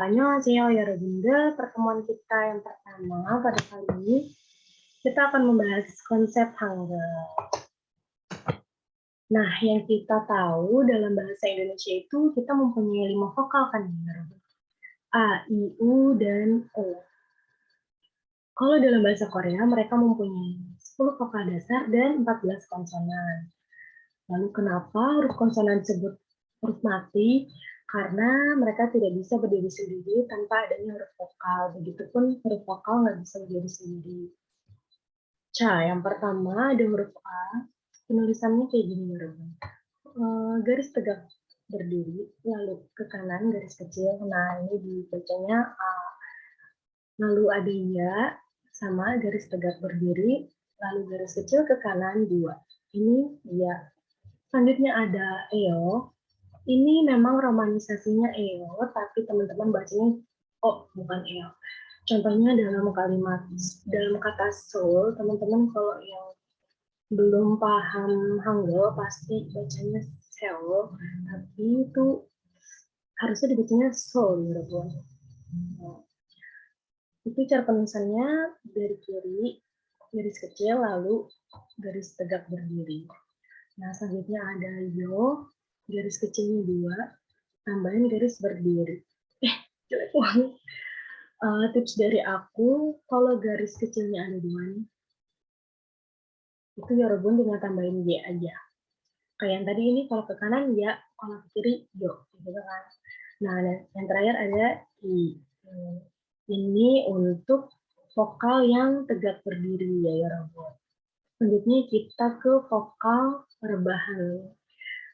Annyeonghaseyo 여러분들, pertemuan kita yang pertama pada kali ini kita akan membahas konsep Hangul. Nah, yang kita tahu dalam bahasa Indonesia itu kita mempunyai 5 vokal kan ya, A, I, U, dan O. Kalau dalam bahasa Korea mereka mempunyai 10 vokal dasar dan 14 konsonan. Lalu kenapa huruf konsonan disebut huruf mati? Karena mereka tidak bisa berdiri sendiri tanpa adanya huruf vokal. Begitupun huruf vokal nggak bisa berdiri sendiri. Yang pertama ada huruf A. Penulisannya kayak gini ya, garis tegak berdiri, lalu ke kanan garis kecil. Nah, ini dibacanya A. Lalu ada ya, sama garis tegak berdiri, lalu garis kecil ke kanan 2. Ini ya. Selanjutnya ada EO. Ini memang romanisasinya EO, tapi teman-teman bacanya bukan EO. Contohnya dalam kata soul, teman-teman kalau yang belum paham Hangul pasti bacanya seo, tapi itu harusnya dibacanya soul, ya Bu. Itu cara penulisannya dari kiri, garis kecil, lalu garis tegak berdiri. Nah, selanjutnya ada yo, garis kecilnya 2, tambahin garis berdiri. Jelek banget. Tips dari aku, kalau garis kecilnya ada 2 nih, itu yorobun dengan tambahin y aja. Kayak yang tadi ini, kalau ke kanan ya, kalau ke kiri yo, gitu kan. Nah, yang terakhir ada i. Ini untuk vokal yang tegak berdiri ya yorobun. Selanjutnya kita ke vokal rebahan.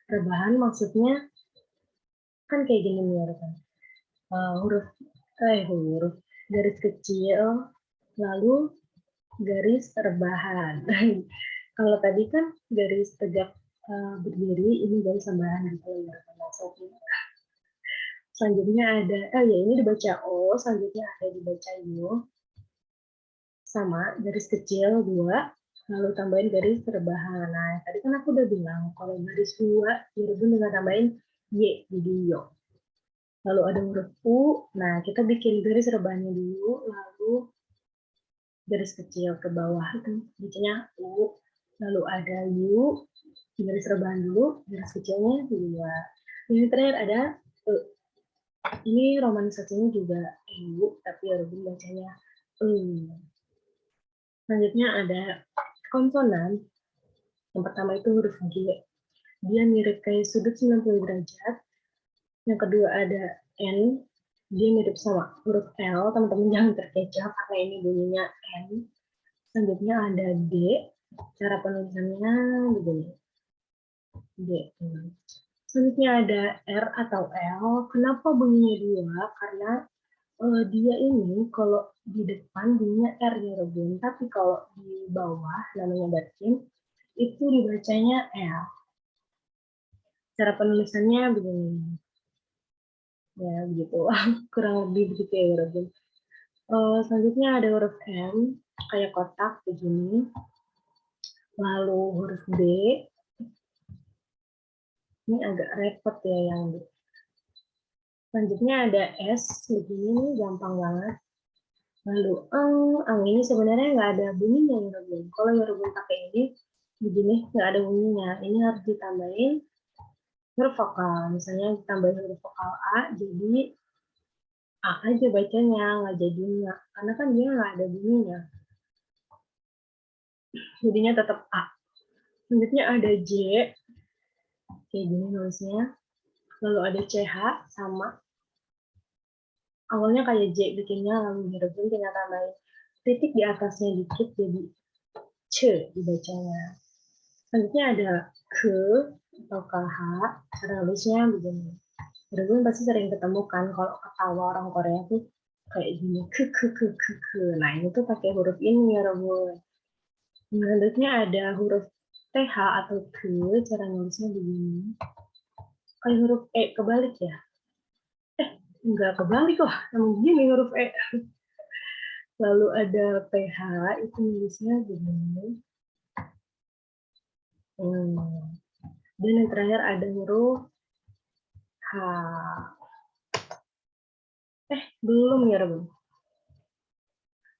Rebahan maksudnya kan kayak gini nih ya kan, huruf garis kecil lalu garis rebahan. Kalau tadi kan garis tegak berdiri, ini garis tambahan gitu ya. Selanjutnya ada ini dibaca O, selanjutnya ada dibaca U, sama garis kecil 2, lalu tambahin garis rebahan. Nah, tadi kan aku udah bilang kalau garis 2 dirubah dengan tambahin Y, jadi yo. Lalu ada huruf U, nah kita bikin garis rebahannya dulu, lalu garis kecil ke bawah itu bacanya U, lalu ada U, garis rebahan dulu, garis kecilnya 2. Ini terakhir ada E. Ini romanisasinya juga U, tapi Robin bacanya E. Selanjutnya ada konsonan. Yang pertama itu huruf G. Dia mirip kayak sudut 90 derajat. Yang kedua ada N, dia mirip sama huruf L, teman-teman jangan terkecoh karena ini bunyinya N. Selanjutnya ada D, cara penulisannya begini. D. Selanjutnya ada R atau L. Kenapa bunyinya 2? Karena dia ini kalau di depan bunyinya R ya Robin, tapi kalau di bawah namanya batin itu dibacanya L. Cara penulisannya begini. Ya begitu, kurang lebih begitu ya Robin. Selanjutnya ada huruf M, kayak kotak begini. Lalu huruf B, ini agak repot ya yang B. Selanjutnya ada S, begini gampang banget. Lalu ang ini sebenarnya nggak ada bunyinya ya Robin. Kalau ya Robin pakai ini, begini nggak ada bunyinya. Ini harus ditambahin huruf vokal. Misalnya ditambahin huruf vokal A, jadi A aja bacanya, nggak jadi nggak. Karena kan dia nggak ada bunyinya. Jadinya tetap A. Selanjutnya ada J, kayak gini nulisnya. Lalu ada CH, sama. Awalnya kayak J bikinnya, lalu dirubin tinggal tambahin titik di atasnya dikit, jadi C dibacanya. Selanjutnya ada ke atau KH, cara nulisnya begini. Dirubin pasti sering ketemu kan kalau ketawa orang Korea tuh kayak gini, ke. Nah ini tuh pakai huruf ini ya Robun. Selanjutnya ada huruf TH atau ke, cara nulisnya begini. Kayak huruf E kebalik ya. Enggak kebalik kok, emang gini huruf E. Lalu ada PH, itu nulisnya begini. Dan yang terakhir ada huruf H. Belum ya, Rebun.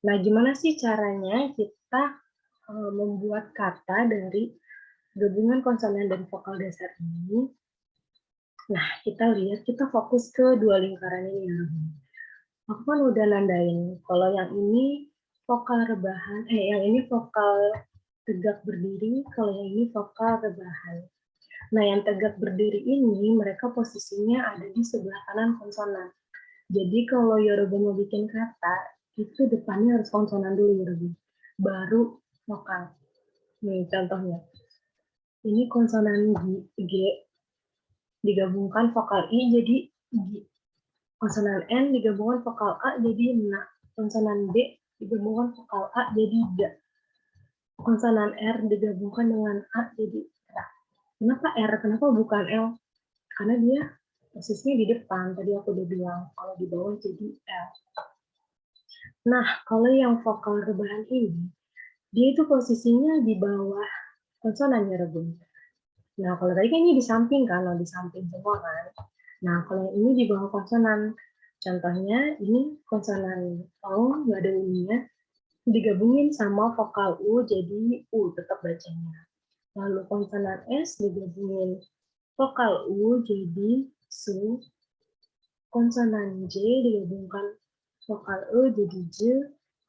Nah, gimana sih caranya kita membuat kata dari gabungan konsonan dan vokal dasar ini? Nah, kita fokus ke dua lingkaran ini ya, Rebun. Aku kan udah nandain kalau yang ini vokal rebahan, yang ini vokal tegak berdiri, kalau yang ini vokal rebahan. Nah, yang tegak berdiri ini mereka posisinya ada di sebelah kanan konsonan. Jadi kalau Yoruba mau bikin kata, itu depannya harus konsonan dulu Yoruba. Baru vokal. Nih contohnya. Ini konsonan G digabungkan vokal I jadi G. Konsonan N digabungkan vokal A jadi na. Konsonan D digabungkan vokal A jadi da. Konsonan R digabungkan dengan A jadi ra. Kenapa R? Kenapa bukan L? Karena dia posisinya di depan. Tadi aku udah bilang kalau di bawah jadi L. Nah, kalau yang vokal rebahan ini, dia itu posisinya di bawah konsonan ya, Rebun. Nah, kalau tadi kan ini di samping kan, di samping semua kan. Nah, kalau yang ini di bawah konsonan. Contohnya, ini konsonan O, nggak ada uninya, digabungin sama vokal U, jadi U tetap bacanya. Lalu konsonan S digabungin vokal U, jadi SU. Konsonan J digabungkan vokal E jadi J.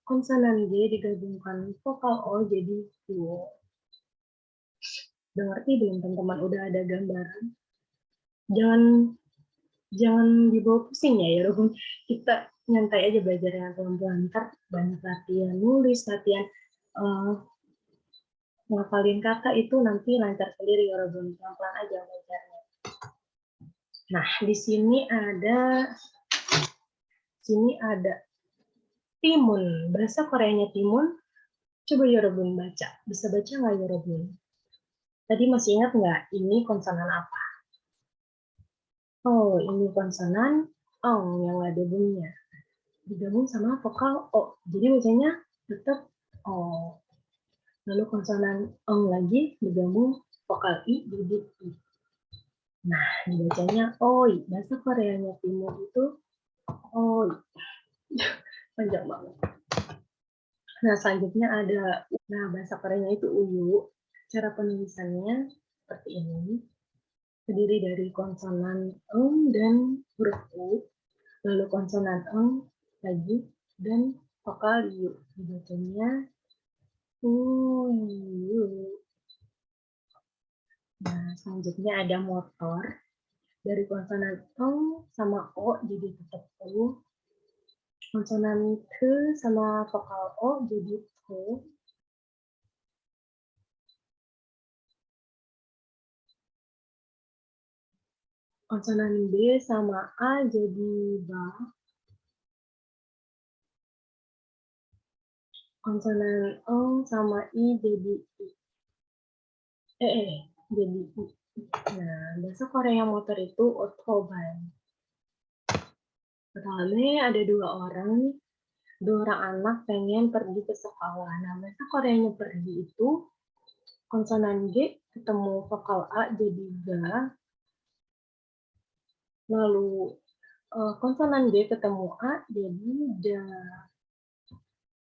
Konsonan G digabungkan vokal O jadi U. Udah ngerti belum teman-teman? Udah ada gambaran? Jangan jangan dibawa pusing ya, Rebun. Kita nyantai aja belajarnya pelan-pelan. Ntar banyak latihan nulis, latihan uh, ngafalin kata itu nanti lancar sendiri ya, Rebun. Pelan-pelan aja belajarnya. Nah, di sini ada timun. Bahasa Koreanya timun. Coba Rebun baca. Bisa baca nggak Rebun? Tadi masih ingat nggak ini konsonan apa? Oh, ini konsonan ong yang ada bunyinya. Digabung sama vokal O. Jadi bacanya tetap O. Lalu konsonan ong lagi digabung vokal I jadi I. Nah, dibacanya oi. Bahasa Koreanya timur itu oi. Panjang banget. Nah, selanjutnya ada U. Nah, bahasa Koreanya itu uyu. Cara penulisannya seperti ini. Terdiri dari konsonan eng dan huruf U. Lalu konsonan eng lagi dan vokal yu. Dibacanya uyu. Nah, selanjutnya ada motor. Dari konsonan eng sama o jadi tetap u. Konsonan ke sama vokal o jadi ke. Konsonan b sama a jadi ba. Konsonan eng sama i jadi i. Jadi i. Nah, bahasa Korea motor itu otoban. Pertama ada dua orang anak pengen pergi ke sekolah. Nah, bahasa Koreanya pergi itu konsonan G ketemu vokal A jadi ga. Lalu konsonan G ketemu A jadi da.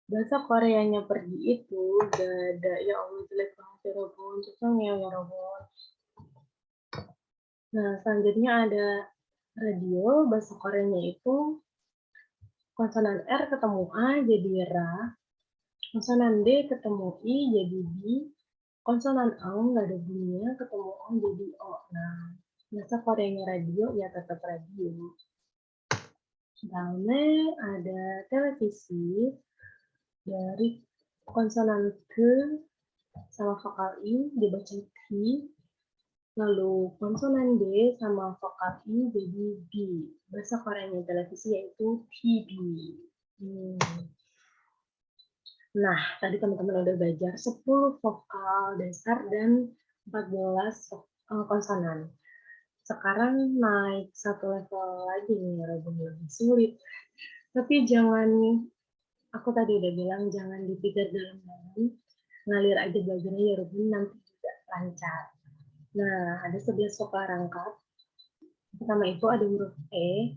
Bahasa Koreanya pergi itu da. Ya Allah, jelek banget ya Robon. Susah ya Robon. Nah, selanjutnya ada radio. Bahasa Koreanya itu konsonan R ketemu A jadi ra. Konsonan D ketemu I jadi di. Konsonan O nggak ada bunyinya, ketemu O jadi O. Nah, bahasa Koreanya radio ya tetap radio. Dalamnya ada televisi dari konsonan ke sama vokal I dibaca T. Lalu konsonan D sama vokal I jadi B. Bahasa Koreanya televisi yaitu TV. Nah, tadi teman-teman udah belajar 10 vokal dasar dan 14 konsonan. Sekarang naik satu level lagi nih, lebih sulit. Tapi jangan, aku tadi udah bilang, jangan dipikir dalam-dalam. Ngalir aja belajarnya ya, Rubin, nanti juga lancar. Nah, ada 11 vokal rangkap. Pertama itu ada huruf E.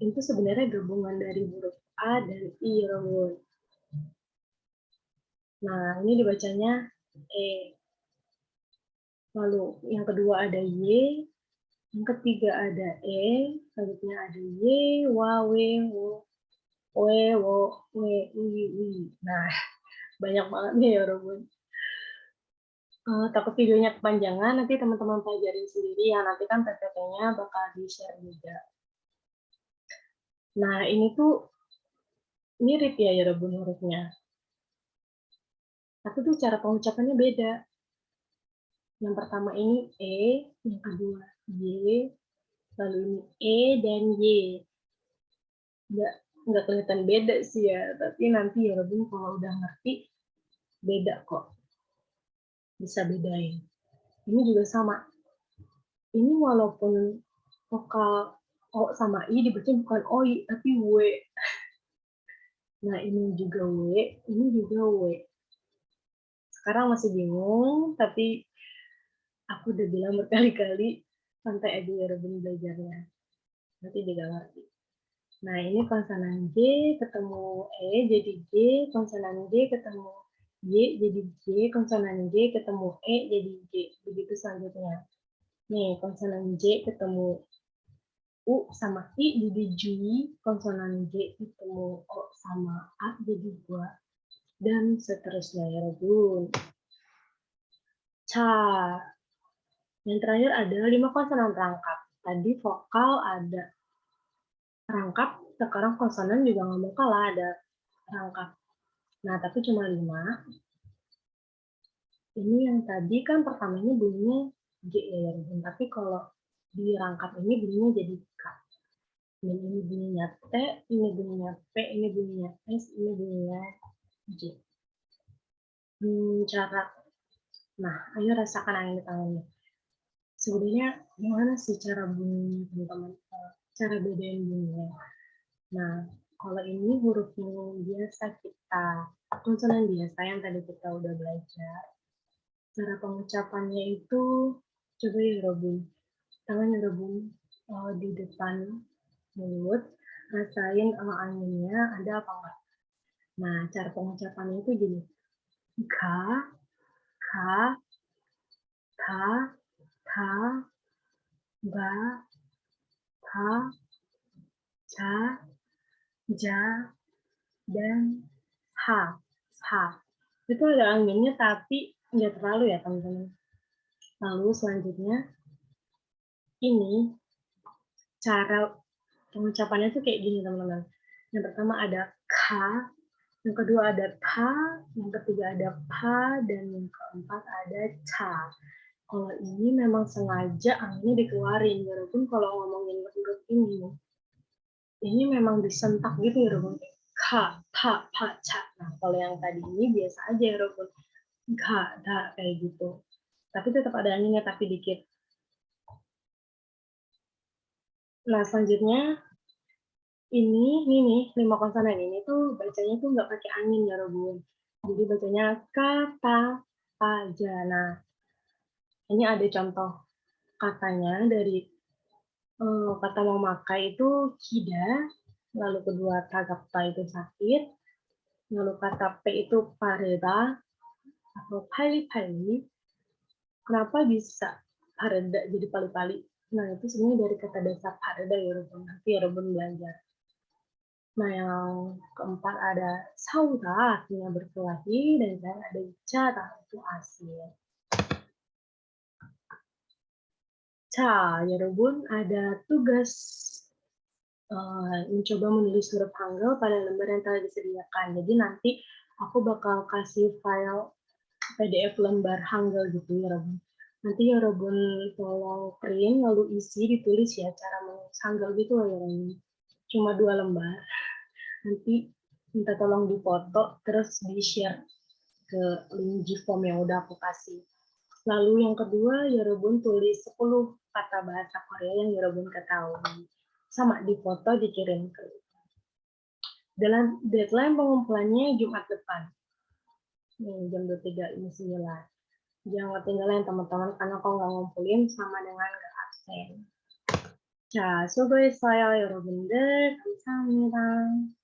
Itu sebenarnya gabungan dari huruf A dan I, Rebun. Nah, ini dibacanya E. Lalu yang kedua ada Y, yang ketiga ada E, selanjutnya ada Y, Wa, We, Wo, We, Wo, We, Wi, Wi. Nah, banyak banget nih ya, Rebun. Takut videonya kepanjangan, nanti teman-teman pelajarin sendiri ya, nanti kan PPT-nya bakal di-share juga. Nah, ini tuh mirip ya Rebun hurufnya, tapi tuh cara pengucapannya beda. Yang pertama ini E, yang kedua Y, lalu ini E dan Y. Nggak kelihatan beda sih ya, tapi nanti Rebun kalau udah ngerti, beda kok. Bisa bedain. Ini juga sama. Ini walaupun vokal O sama I dibaca bukan OI, tapi W. Nah, ini juga W, ini juga W. Sekarang masih bingung, tapi aku udah bilang berkali-kali, santai aja ya Rebun belajarnya. Nanti juga ngerti. Nah, ini konsonan G ketemu E jadi G, konsonan G ketemu Y jadi G, konsonan G ketemu E jadi G. Begitu selanjutnya. Nih, konsonan J ketemu U sama I jadi Jui, konsonan G ketemu O sama A jadi gua, dan seterusnya ya Rebun. Ca. Yang terakhir ada 5 konsonan rangkap. Tadi vokal ada rangkap, sekarang konsonan juga nggak mau kalah ada rangkap. Nah, tapi cuma 5. Ini yang tadi kan pertamanya bunyinya G ya, tapi kalau di rangkap ini bunyinya jadi K. Dan ini bunyinya T, ini bunyinya P, ini bunyinya S, ini bunyinya J. Cara, nah ayo rasakan angin di tangannya. Sebenarnya gimana sih cara bunyinya teman-teman? Cara bedain bunyinya. Nah, kalau ini huruf yang biasa kita, konsonan biasa yang tadi kita udah belajar, cara pengucapannya itu, coba ya Robin, tangan Robin di depan mulut, rasain anginnya ada apa enggak. Nah, cara pengucapannya itu gini, ka, ka, ka, ka, ga, ka, ca, ja, dan ha, ha. Itu ada anginnya tapi nggak terlalu ya teman-teman. Lalu selanjutnya ini cara pengucapannya tuh kayak gini teman-teman. Yang pertama ada ka, yang kedua ada ta, yang ketiga ada pa, dan yang keempat ada ca. Kalau ini memang sengaja anginnya dikeluarin, walaupun kalau ngomongin huruf ini memang disentak gitu ya Robun. Ka, pa, pa, ca. Nah, kalau yang tadi ini biasa aja ya Robun. Ga, da, kayak gitu. Tapi tetap ada anginnya, tapi dikit. Nah, selanjutnya ini nih 5 konsonan ini tuh bacanya tuh nggak pakai angin ya Robun. Jadi bacanya kata aja. Nah, ini ada contoh katanya dari kata memakai itu kida, lalu kedua tagapta itu sakit, lalu kata P itu pareda atau pali-pali. Kenapa bisa pareda jadi pali-pali? Nah, itu sebenarnya dari kata dasar pareda ya Robun. Nanti ya Robun belajar. Nah, yang keempat ada sauda, artinya berkelahi, dan yang ada jatah, itu asin. Ca, ya Robun, ada tugas mencoba menulis huruf Hangul pada lembar yang telah disediakan. Jadi nanti aku bakal kasih file PDF lembar Hangul gitu ya Robun. Nanti ya Robun tolong print lalu isi ditulis ya cara menulis Hangul gitu ya Robun. Cuma 2 lembar. Nanti minta tolong dipoto terus di-share ke link Gform yang udah aku kasih. Lalu yang kedua, Yorobun tulis 10 kata bahasa Korea yang Yorobun ketahui. Sama dipoto dikirim ke. Dalam deadline pengumpulannya Jumat depan. Nih, jam 23.59. Jangan ketinggalan teman-teman karena kalau nggak ngumpulin sama dengan nggak absen. 자, 수고했어요, 여러분들. 감사합니다.